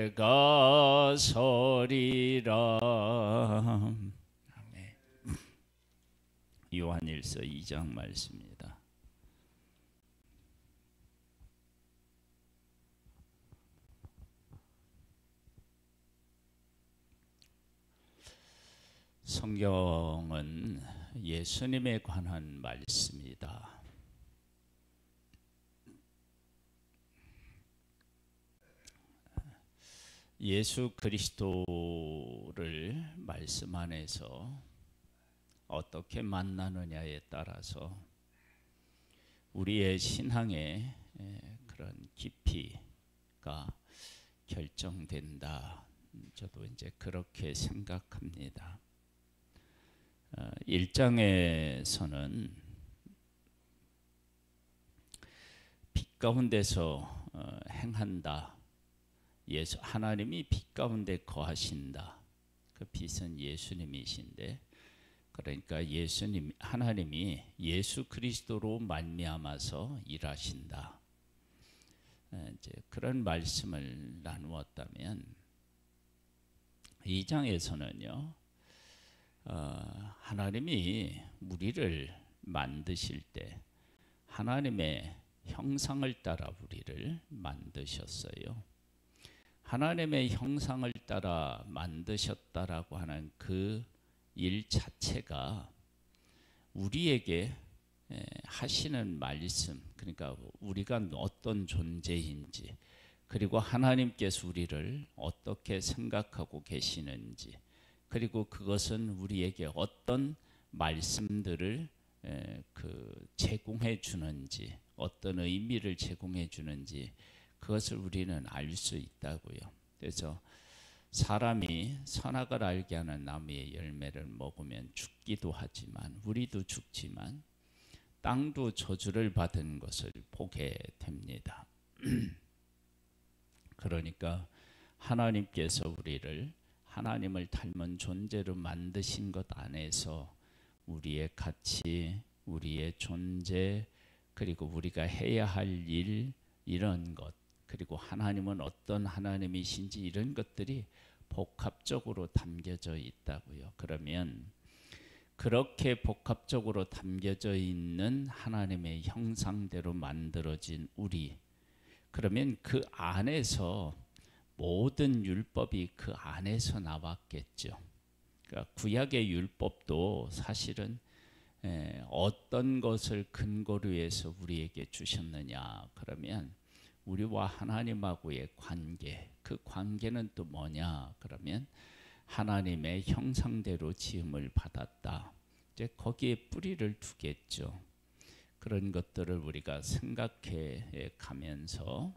내가 서리라. 아멘. 요한일서 2장 말씀입니다. 성경은 예수님에 관한 말씀이다. 예수 그리스도를 말씀 안에서 어떻게 만나느냐에 따라서 우리의 신앙의 그런 깊이가 결정된다. 저도 이제 그렇게 생각합니다. 1장에서는 빛 가운데서 행한다. 하나님이 빛 가운데 거하신다. 그 빛은 예수님이신데, 그러니까 하나님이 예수 그리스도로 말미암아서 일하신다. 이제 그런 말씀을 나누었다면, 2장에서는요, 하나님이 우리를 만드실 때 하나님의 형상을 따라 우리를 만드셨어요. 하나님의 형상을 따라 만드셨다라고 하는 그 일 자체가 우리에게 하시는 말씀, 그러니까 우리가 어떤 존재인지, 그리고 하나님께서 우리를 어떻게 생각하고 계시는지, 그리고 그것은 우리에게 어떤 말씀들을 제공해 주는지, 어떤 의미를 제공해 주는지, 그것을 우리는 알 수 있다고요. 그래서 사람이 선악을 알게 하는 나무의 열매를 먹으면 죽기도 하지만, 우리도 죽지만 땅도 저주를 받은 것을 보게 됩니다. 그러니까 하나님께서 우리를 하나님을 닮은 존재로 만드신 것 안에서 우리의 가치, 우리의 존재, 그리고 우리가 해야 할 일, 이런 것, 그리고 하나님은 어떤 하나님이신지, 이런 것들이 복합적으로 담겨져 있다고요. 그러면 그렇게 복합적으로 담겨져 있는 하나님의 형상대로 만들어진 우리, 그러면 그 안에서 모든 율법이 그 안에서 나왔겠죠. 그러니까 구약의 율법도 사실은 어떤 것을 근거로 해서 우리에게 주셨느냐, 그러면 우리와 하나님하고의 관계, 그 관계는 또 뭐냐, 그러면 하나님의 형상대로 지음을 받았다. 이제 거기에 뿌리를 두겠죠. 그런 것들을 우리가 생각해 가면서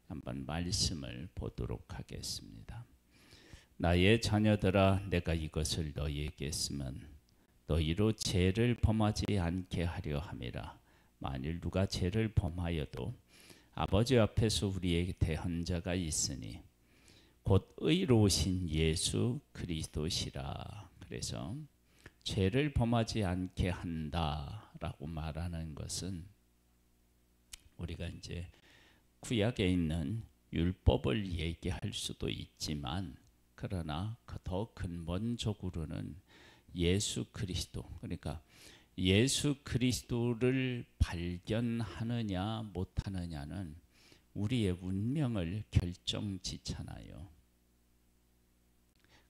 한번 말씀을 보도록 하겠습니다. 나의 자녀들아, 내가 이것을 너희에게 했으면 너희로 죄를 범하지 않게 하려 함이라. 만일 누가 죄를 범하여도 아버지 앞에서 우리에게 대언자가 있으니 곧 의로우신 예수 그리스도시라. 그래서 죄를 범하지 않게 한다라고 말하는 것은 우리가 이제 구약에 있는 율법을 얘기할 수도 있지만, 그러나 더 근본적으로는 예수 그리스도, 그러니까 예수 그리스도를 발견하느냐 못하느냐는 우리의 운명을 결정짓잖아요.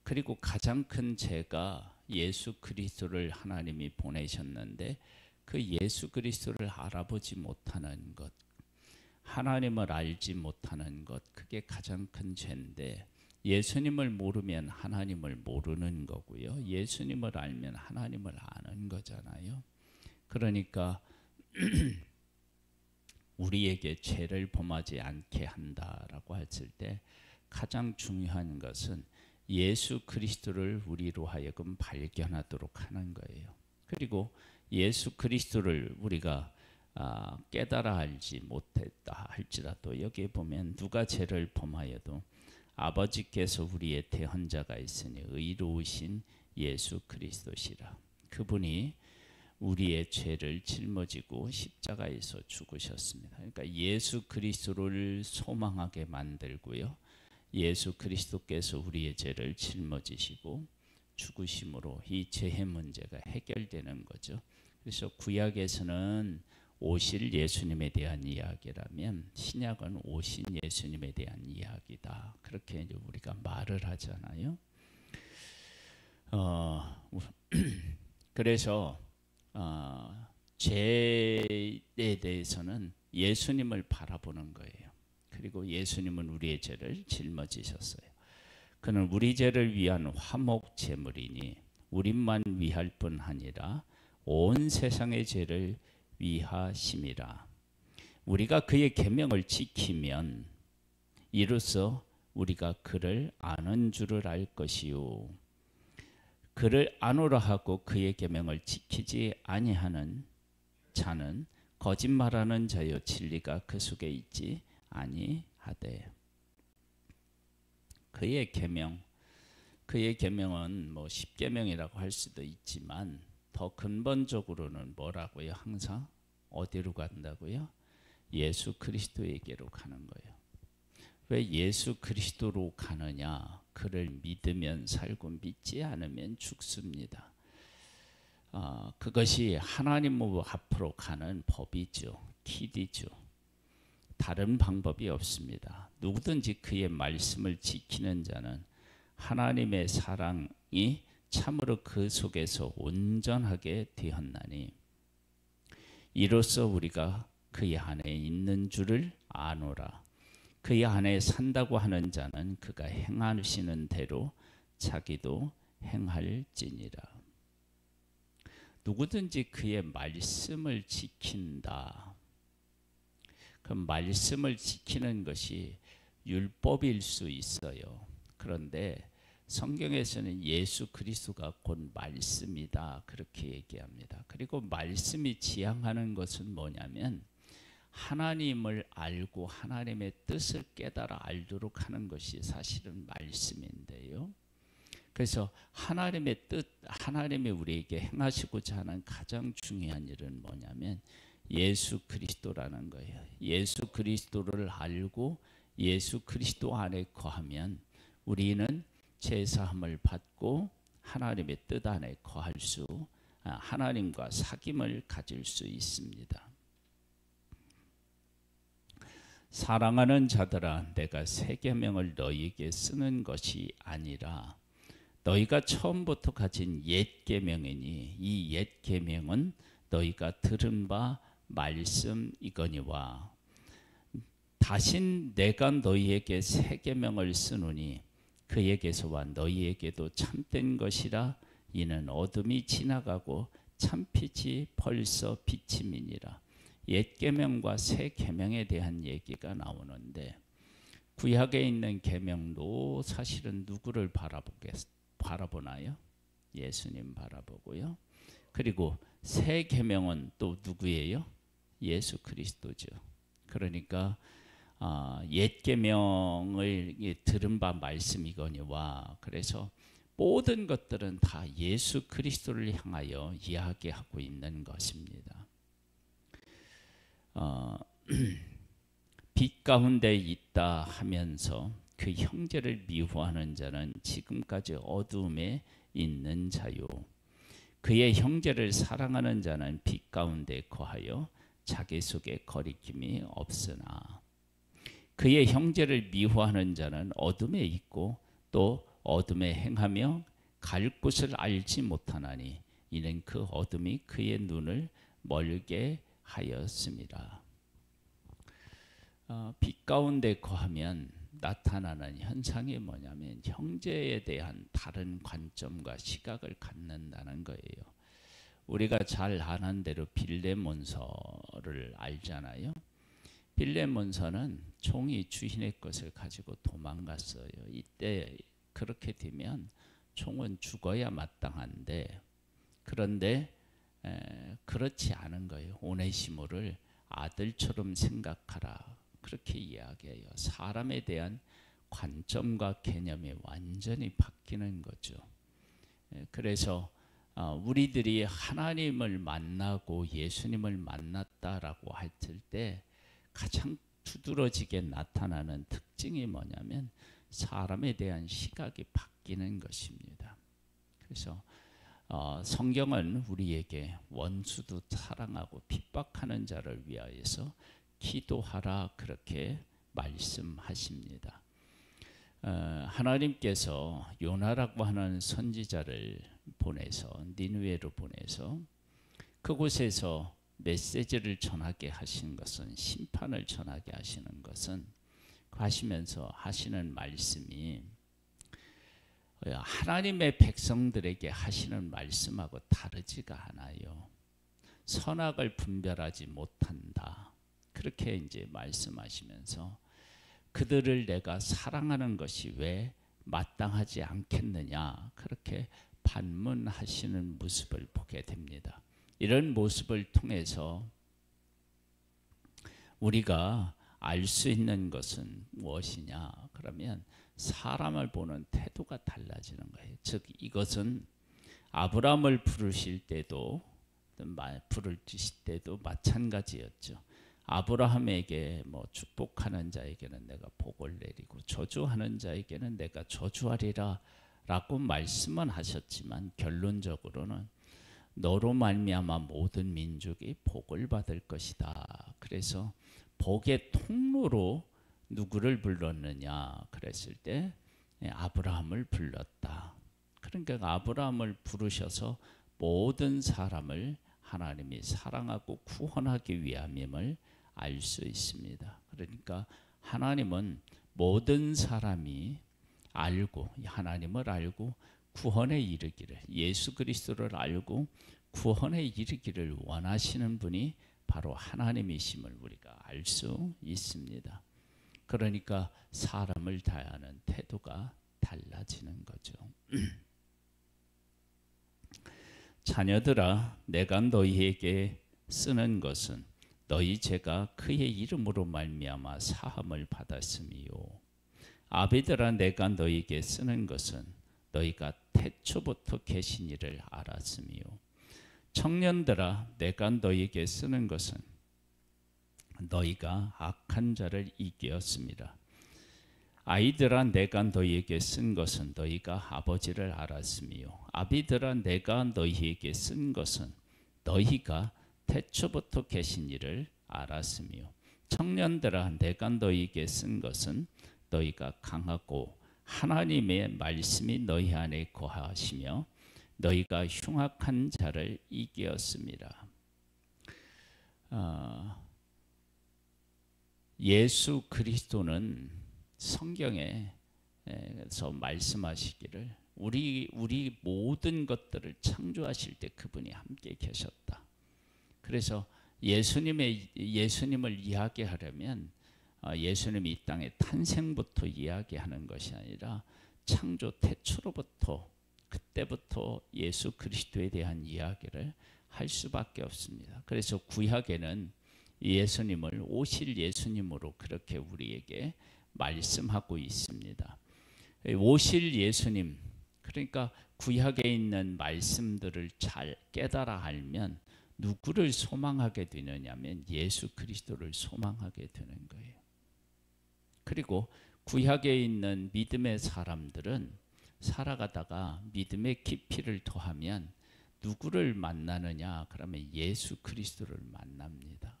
그리고 가장 큰 죄가 예수 그리스도를 하나님이 보내셨는데 그 예수 그리스도를 알아보지 못하는 것, 하나님을 알지 못하는 것, 그게 가장 큰 죄인데, 예수님을 모르면 하나님을 모르는 거고요. 예수님을 알면 하나님을 아는 거잖아요. 그러니까 우리에게 죄를 범하지 않게 한다라고 했을 때 가장 중요한 것은 예수 그리스도를 우리로 하여금 발견하도록 하는 거예요. 그리고 예수 그리스도를 우리가 깨달아 알지 못했다 할지라도, 여기에 보면 누가 죄를 범하여도 아버지께서 우리의 대언자가 있으니 의로우신 예수 그리스도시라. 그분이 우리의 죄를 짊어지고 십자가에서 죽으셨습니다. 그러니까 예수 그리스도를 소망하게 만들고요, 예수 그리스도께서 우리의 죄를 짊어지시고 죽으심으로 이 죄의 문제가 해결되는 거죠. 그래서 구약에서는 오실 예수님에 대한 이야기라면 신약은 오신 예수님에 대한 이야기다. 그렇게 이제 우리가 말을 하잖아요. 그래서 죄에 대해서는 예수님을 바라보는 거예요. 그리고 예수님은 우리의 죄를 짊어지셨어요. 그는 우리 죄를 위한 화목 제물이니 우리만 위할 뿐 아니라 온 세상의 죄를 위하심이라. 우리가 그의 계명을 지키면 이로써 우리가 그를 아는 줄을 알 것이요, 그를 아노라 하고 그의 계명을 지키지 아니하는 자는 거짓말하는 자요 진리가 그 속에 있지 아니하되. 그의 계명은 뭐 십계명이라고 할 수도 있지만 더 근본적으로는 뭐라고요? 항상 어디로 간다고요? 예수 그리스도에게로 가는 거예요. 왜 예수 그리스도로 가느냐? 그를 믿으면 살고 믿지 않으면 죽습니다. 그것이 하나님 앞으로 가는 법이죠. 길이죠. 다른 방법이 없습니다. 누구든지 그의 말씀을 지키는 자는 하나님의 사랑이 참으로 그 속에서 온전하게 되었나니 이로써 우리가 그의 안에 있는 줄을 아노라. 그의 안에 산다고 하는 자는 그가 행하시는 대로 자기도 행할지니라. 누구든지 그의 말씀을 지킨다. 그 말씀을 지키는 것이 율법일 수 있어요. 그런데 성경에서는 예수 그리스도가 곧 말씀이다 그렇게 얘기합니다. 그리고 말씀이 지향하는 것은 뭐냐면 하나님을 알고 하나님의 뜻을 깨달아 알도록 하는 것이 사실은 말씀인데요. 그래서 하나님의 뜻, 하나님이 우리에게 행하시고자 하는 가장 중요한 일은 뭐냐면 예수 그리스도라는 거예요. 예수 그리스도를 알고 예수 그리스도 안에 거하면 우리는 제사함을 받고 하나님의 뜻 안에 거할 수, 하나님과 사귐을 가질 수 있습니다. 사랑하는 자들아, 내가 새 계명을 너희에게 쓰는 것이 아니라 너희가 처음부터 가진 옛 계명이니 이 옛 계명은 너희가 들은 바 말씀이거니와 다신 내가 너희에게 새 계명을 쓰노니 그에게서와 너희에게도 참된 것이라. 이는 어둠이 지나가고 참빛이 벌써 비침이니라. 옛 계명과 새 계명에 대한 얘기가 나오는데 구약에 있는 계명도 사실은 누구를 바라보나요? 예수님 바라보고요. 그리고 새 계명은 또 누구예요? 예수 그리스도죠. 그러니까 옛 계명을 들은 바 말씀이거니와, 그래서 모든 것들은 다 예수 그리스도를 향하여 이야기하고 있는 것입니다. 빛 가운데 있다 하면서 그 형제를 미워하는 자는 지금까지 어두움에 있는 자요, 그의 형제를 사랑하는 자는 빛 가운데 거하여 자기 속에 거리낌이 없으나 그의 형제를 미워하는 자는 어둠에 있고 또 어둠에 행하며 갈 곳을 알지 못하나니 이는 그 어둠이 그의 눈을 멀게 하였습니다. 빛 가운데 거하면 나타나는 현상이 뭐냐면 형제에 대한 다른 관점과 시각을 갖는다는 거예요. 우리가 잘 아는 대로 빌레몬서를 알잖아요. 빌레몬서는 종이 주인의 것을 가지고 도망갔어요. 이때 그렇게 되면 종은 죽어야 마땅한데, 그런데 그렇지 않은 거예요. 오네시모를 아들처럼 생각하라 그렇게 이야기해요. 사람에 대한 관점과 개념이 완전히 바뀌는 거죠. 그래서 우리들이 하나님을 만나고 예수님을 만났다라고 했을 때 가장 두드러지게 나타나는 특징이 뭐냐면 사람에 대한 시각이 바뀌는 것입니다. 그래서 성경은 우리에게 원수도 사랑하고 핍박하는 자를 위하여서 기도하라 그렇게 말씀하십니다. 하나님께서 요나라고 하는 선지자를 보내서 니느웨로 보내서 그곳에서 메시지를 전하게 하신 것은, 심판을 전하게 하시는 것은, 하시면서 하시는 말씀이 하나님의 백성들에게 하시는 말씀하고 다르지가 않아요. 선악을 분별하지 못한다. 그렇게 이제 말씀하시면서 그들을 내가 사랑하는 것이 왜 마땅하지 않겠느냐, 그렇게 반문하시는 모습을 보게 됩니다. 이런 모습을 통해서 우리가 알 수 있는 것은 무엇이냐, 그러면 사람을 보는 태도가 달라지는 거예요. 즉 이것은 아브라함을 부르실 때도 마찬가지였죠. 아브라함에게 축복하는 자에게는 내가 복을 내리고 저주하는 자에게는 내가 저주하리라 라고 말씀은 하셨지만, 결론적으로는 너로 말미암아 모든 민족이 복을 받을 것이다. 그래서 복의 통로로 누구를 불렀느냐 그랬을 때 아브라함을 불렀다. 그러니까 아브라함을 부르셔서 모든 사람을 하나님이 사랑하고 구원하기 위함임을 알 수 있습니다. 그러니까 하나님은 모든 사람이 알고, 하나님을 알고 구원에 이르기를, 예수 그리스도를 알고 구원에 이르기를 원하시는 분이 바로 하나님이심을 우리가 알 수 있습니다. 그러니까 사람을 대하는 태도가 달라지는 거죠. 자녀들아, 내가 너희에게 쓰는 것은 너희 죄가 그의 이름으로 말미암아 사함을 받았음이요. 아비들아, 내가 너희에게 쓰는 것은 너희가 태초부터 계신 이를 알았음이요. 청년들아, 내가 너희에게 쓰는 것은 너희가 악한 자를 이기었습니다. 아이들아, 내가 너희에게 쓴 것은 너희가 아버지를 알았음이요. 아비들아, 내가 너희에게 쓴 것은 너희가 태초부터 계신 이를 알았음이요. 청년들아, 내가 너희에게 쓴 것은 너희가 강하고 하나님의 말씀이 너희 안에 거하시며 너희가 흉악한 자를 이기었습니다. 예수 그리스도는 성경에서 말씀하시기를 우리 모든 것들을 창조하실 때 그분이 함께 계셨다. 그래서 예수님을 이야기하려면 예수님이 이 땅의 탄생부터 이야기하는 것이 아니라 창조 태초로부터, 그때부터 예수 그리스도에 대한 이야기를 할 수밖에 없습니다. 그래서 구약에는 예수님을 오실 예수님으로 그렇게 우리에게 말씀하고 있습니다. 오실 예수님, 그러니까 구약에 있는 말씀들을 잘 깨달아 알면 누구를 소망하게 되느냐면 예수 그리스도를 소망하게 되는 거예요. 그리고 구약에 있는 믿음의 사람들은 살아가다가 믿음의 깊이를 더하면 누구를 만나느냐, 그러면 예수 그리스도를 만납니다.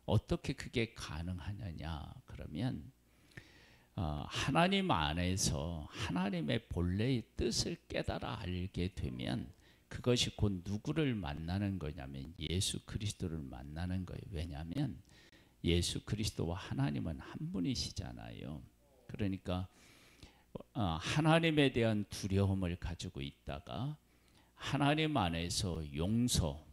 어떻게 그게 가능하느냐, 그러면 하나님 안에서 하나님의 본래의 뜻을 깨달아 알게 되면 그것이 곧 누구를 만나는 거냐면 예수 그리스도를 만나는 거예요. 왜냐하면 예수 그리스도와 하나님은 한 분이시잖아요. 그러니까 하나님에 대한 두려움을 가지고 있다가 하나님 안에서 용서,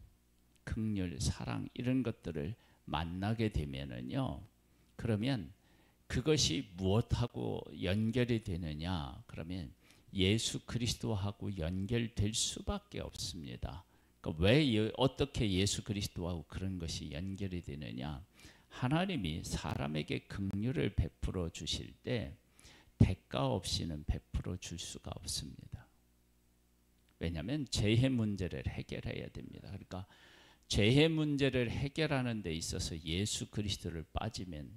긍휼, 사랑 이런 것들을 만나게 되면은요, 그러면 그것이 무엇하고 연결이 되느냐, 그러면 예수 그리스도하고 연결될 수밖에 없습니다. 그러니까 어떻게 예수 그리스도하고 그런 것이 연결이 되느냐, 하나님이 사람에게 긍휼을 베풀어 주실 때 대가 없이는 베풀어 줄 수가 없습니다. 왜냐하면 재해 문제를 해결해야 됩니다. 그러니까 재해 문제를 해결하는 데 있어서 예수 그리스도가 빠지면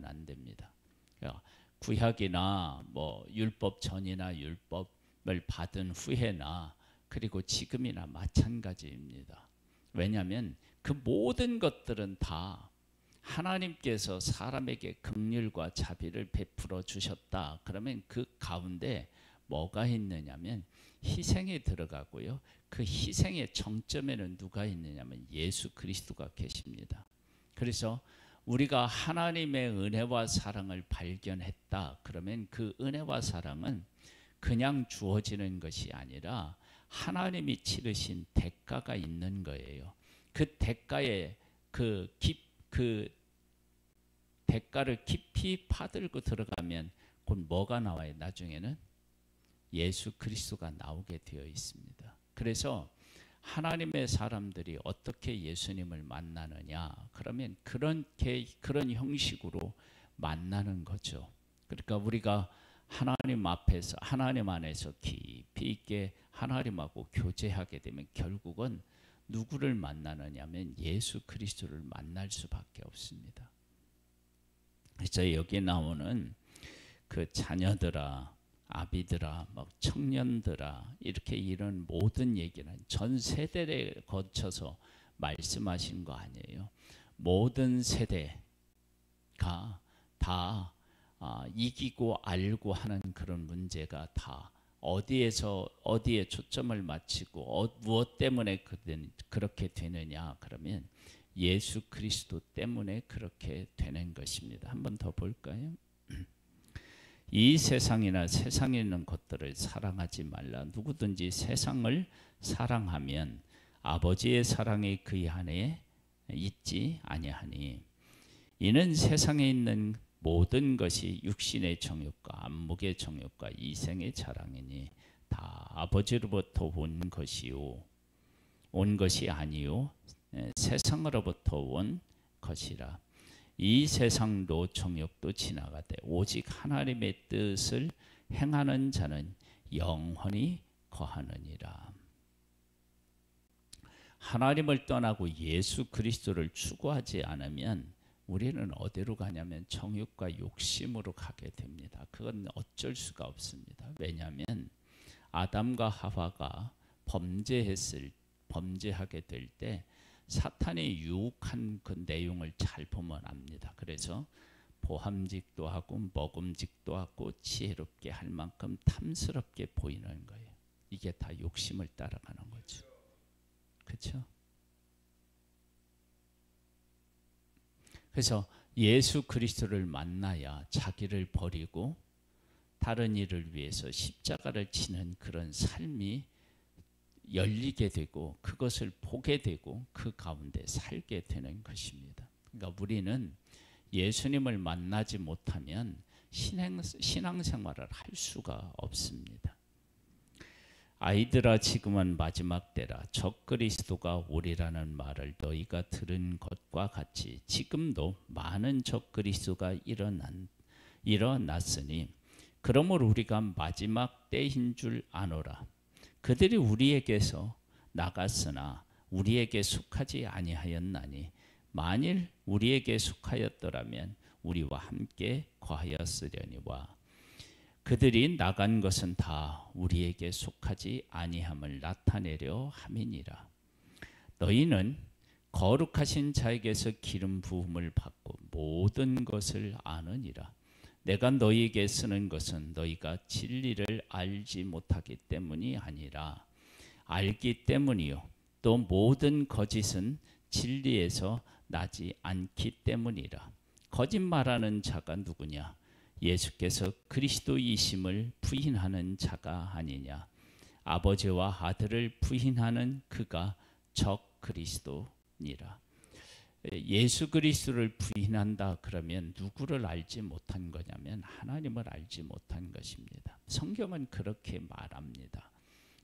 안 됩니다. 구약이나 뭐 율법 전이나 율법을 받은 후에나 그리고 지금이나 마찬가지입니다. 왜냐하면 그 모든 것들은 다 하나님께서 사람에게 긍휼과 자비를 베풀어 주셨다. 그러면 그 가운데 뭐가 있느냐면 희생이 들어가고요. 그 희생의 정점에는 누가 있느냐면 예수 그리스도가 계십니다. 그래서 우리가 하나님의 은혜와 사랑을 발견했다. 그러면 그 은혜와 사랑은 그냥 주어지는 것이 아니라 하나님이 치르신 대가가 있는 거예요. 그 대가에 그 대가를 깊이 파들고 들어가면 곧 뭐가 나와요? 나중에는 예수 그리스도가 나오게 되어 있습니다. 그래서 하나님의 사람들이 어떻게 예수님을 만나느냐? 그러면 그런 형식으로 만나는 거죠. 그러니까 우리가 하나님 앞에서 하나님 안에서 깊이 있게 하나님하고 교제하게 되면 결국은 누구를 만나느냐면 예수 그리스도를 만날 수밖에 없습니다. 그래서 여기 나오는 그 자녀들아, 아비들아, 막 청년들아 이렇게 이런 모든 얘기는 전 세대에 거쳐서 말씀하신 거 아니에요. 모든 세대가 다 이기고 알고 하는 그런 문제가 다 어디에 초점을 맞추고 무엇 때문에 그렇게 되느냐 그러면 예수 그리스도 때문에 그렇게 되는 것입니다. 한 번 더 볼까요? 이 세상이나 세상에 있는 것들을 사랑하지 말라. 누구든지 세상을 사랑하면 아버지의 사랑이 그의 안에 있지 아니하니 이는 세상에 있는 모든 것이 육신의 정욕과 안목의 정욕과 이생의 자랑이니 다 아버지로부터 온 것이 아니요 세상으로부터 온 것이라. 이 세상도 정욕도 지나가되 오직 하나님의 뜻을 행하는 자는 영원히 거하느니라. 하나님을 떠나고 예수 그리스도를 추구하지 않으면 우리는 어디로 가냐면 정욕과 욕심으로 가게 됩니다. 그건 어쩔 수가 없습니다. 왜냐하면 아담과 하와가 범죄하게 될 때 사탄이 유혹한 그 내용을 잘 보면 압니다. 그래서 보함직도 하고 먹음직도 하고 지혜롭게 할 만큼 탐스럽게 보이는 거예요. 이게 다 욕심을 따라가는 거죠. 그렇죠? 그래서 예수 그리스도를 만나야 자기를 버리고 다른 일을 위해서 십자가를 치는 그런 삶이 열리게 되고 그것을 보게 되고 그 가운데 살게 되는 것입니다. 그러니까 우리는 예수님을 만나지 못하면 신앙생활을 할 수가 없습니다. 아이들아 지금은 마지막 때라 적그리스도가 오리라는 말을 너희가 들은 것과 같이 지금도 많은 적그리스도가 일어났으니 그러므로 우리가 마지막 때인 줄 아노라. 그들이 우리에게서 나갔으나 우리에게 속하지 아니하였나니 만일 우리에게 속하였더라면 우리와 함께 거하였으려니와 그들이 나간 것은 다 우리에게 속하지 아니함을 나타내려 함이니라. 너희는 거룩하신 자에게서 기름 부음을 받고 모든 것을 아느니라. 내가 너희에게 쓰는 것은 너희가 진리를 알지 못하기 때문이 아니라 알기 때문이요 또 모든 거짓은 진리에서 나지 않기 때문이라. 거짓말하는 자가 누구냐? 예수께서 그리스도이심을 부인하는 자가 아니냐. 아버지와 아들을 부인하는 그가 적 그리스도니라. 예수 그리스도를 부인한다 그러면 누구를 알지 못한 거냐면 하나님을 알지 못한 것입니다. 성경은 그렇게 말합니다.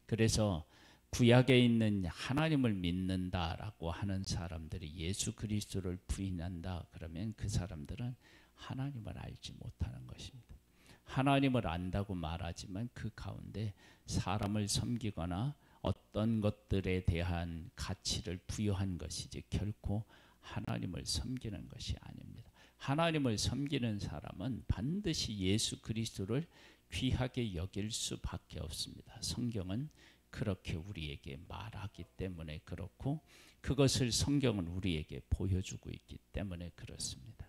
그래서 구약에 있는 하나님을 믿는다라고 하는 사람들이 예수 그리스도를 부인한다 그러면 그 사람들은 하나님을 알지 못하는 것입니다. 하나님을 안다고 말하지만 그 가운데 사람을 섬기거나 어떤 것들에 대한 가치를 부여한 것이지 결코 하나님을 섬기는 것이 아닙니다. 하나님을 섬기는 사람은 반드시 예수 그리스도를 귀하게 여길 수밖에 없습니다. 성경은 그렇게 우리에게 말하기 때문에 그렇고, 그것을 성경은 우리에게 보여주고 있기 때문에 그렇습니다.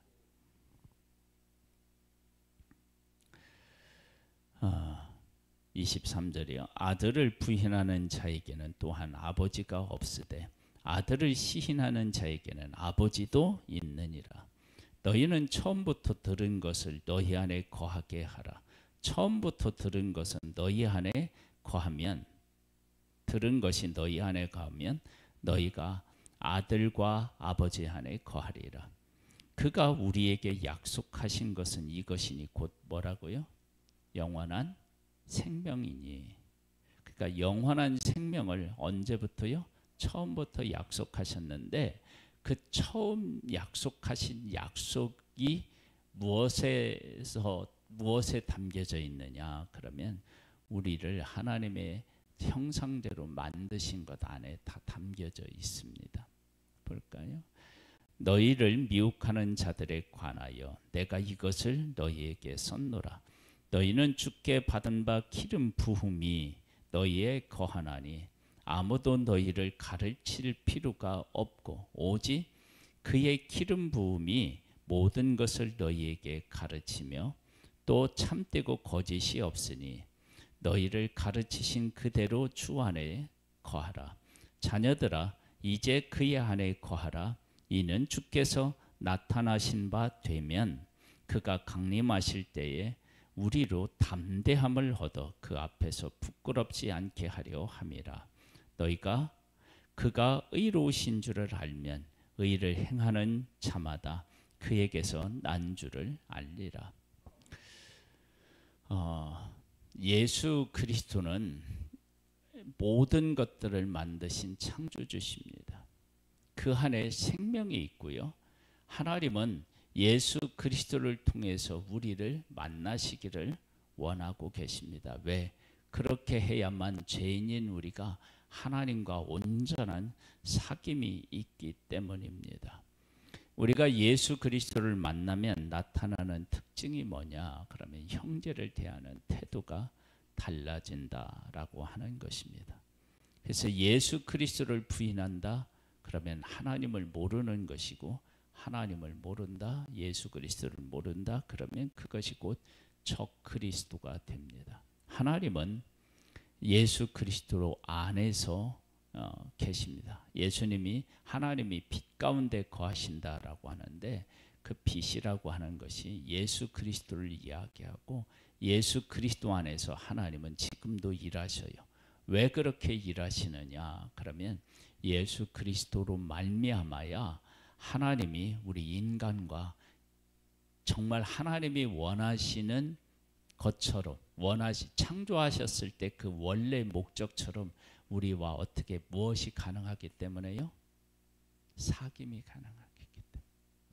23절이요. 아들을 부인하는 자에게는 또한 아버지가 없으되 아들을 시인하는 자에게는 아버지도 있느니라. 너희는 처음부터 들은 것을 너희 안에 거하게 하라. 처음부터 들은 것은 너희 안에 거하면, 들은 것이 너희 안에 거하면 너희가 아들과 아버지 안에 거하리라. 그가 우리에게 약속하신 것은 이것이니 곧 뭐라고요? 영원한 생명이니. 그러니까 영원한 생명을 언제부터요? 처음부터 약속하셨는데, 그 처음 약속하신 약속이 무엇에 담겨져 있느냐? 그러면 우리를 하나님의 형상대로 만드신 것 안에 다 담겨져 있습니다. 볼까요? 너희를 미혹하는 자들에 관하여 내가 이것을 너희에게 썼노라. 너희는 주께 받은 바 기름 부음이 너희에 거하나니 아무도 너희를 가르칠 필요가 없고 오직 그의 기름 부음이 모든 것을 너희에게 가르치며 또 참되고 거짓이 없으니 너희를 가르치신 그대로 주 안에 거하라. 자녀들아 이제 그의 안에 거하라. 이는 주께서 나타나신 바 되면 그가 강림하실 때에 우리로 담대함을 얻어 그 앞에서 부끄럽지 않게 하려 함이라. 너희가 그가 의로우신 줄을 알면 의를 행하는 자마다 그에게서 난 줄을 알리라. 예수 그리스도는 모든 것들을 만드신 창조주십니다. 그 안에 생명이 있고요. 하나님은 예수 그리스도를 통해서 우리를 만나시기를 원하고 계십니다. 왜? 그렇게 해야만 죄인인 우리가 하나님과 온전한 사귐이 있기 때문입니다. 우리가 예수 그리스도를 만나면 나타나는 특징이 뭐냐? 그러면 형제를 대하는 태도가 달라진다라고 하는 것입니다. 그래서 예수 그리스도를 부인한다? 그러면 하나님을 모르는 것이고, 하나님을 모른다, 예수 그리스도를 모른다, 그러면 그것이 곧 적그리스도가 됩니다. 하나님은 예수 그리스도 안에서 계십니다. 예수님이 하나님이 빛 가운데 거하신다라고 하는데, 그 빛이라고 하는 것이 예수 그리스도를 이야기하고, 예수 그리스도 안에서 하나님은 지금도 일하셔요. 왜 그렇게 일하시느냐? 그러면 예수 그리스도로 말미암아야 하나님이 우리 인간과 정말 하나님이 원하시는 것처럼 창조하셨을 때 그 원래 목적처럼 우리와 어떻게 무엇이 가능하기 때문에요? 사귐이 가능하기 때문에.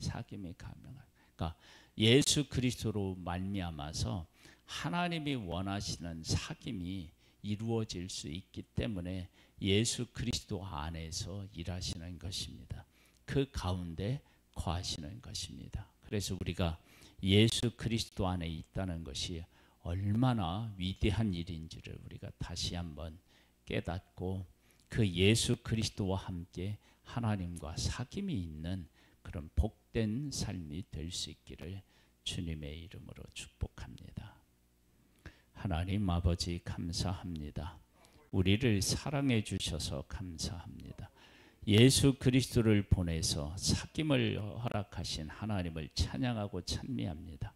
사귐이 가능하기. 그러니까 예수 그리스도로 말미암아서 하나님이 원하시는 사귐이 이루어질 수 있기 때문에 예수 그리스도 안에서 일하시는 것입니다. 그 가운데 거하시는 것입니다. 그래서 우리가 예수 그리스도 안에 있다는 것이 얼마나 위대한 일인지를 우리가 다시 한번 깨닫고, 그 예수 그리스도와 함께 하나님과 사귐이 있는 그런 복된 삶이 될 수 있기를 주님의 이름으로 축복합니다. 하나님 아버지 감사합니다. 우리를 사랑해 주셔서 감사합니다. 예수 그리스도를 보내서 사귐을 허락하신 하나님을 찬양하고 찬미합니다.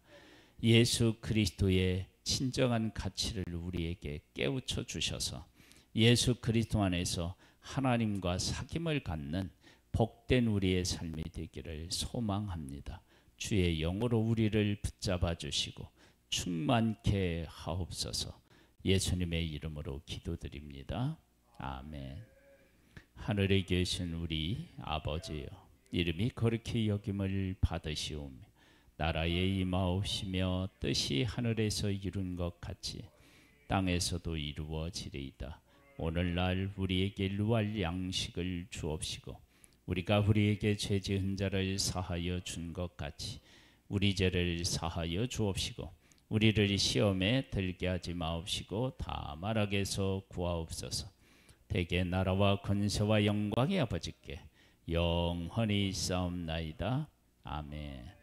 예수 그리스도의 진정한 가치를 우리에게 깨우쳐 주셔서 예수 그리스도 안에서 하나님과 사귐을 갖는 복된 우리의 삶이 되기를 소망합니다. 주의 영으로 우리를 붙잡아 주시고 충만케 하옵소서. 예수님의 이름으로 기도드립니다. 아멘. 하늘에 계신 우리 아버지여, 이름이 거룩히 여김을 받으시오며 나라에 임하옵시며 뜻이 하늘에서 이룬 것 같이 땅에서도 이루어지리이다. 오늘날 우리에게 일용할 양식을 주옵시고 우리가 우리에게 죄 지은 자를 사하여 준 것 같이 우리 죄를 사하여 주옵시고 우리를 시험에 들게 하지 마옵시고 다만 악에서 구하옵소서. 대개 나라와 권세와 영광이 아버지께 영원히 있사옵나이다. 아멘.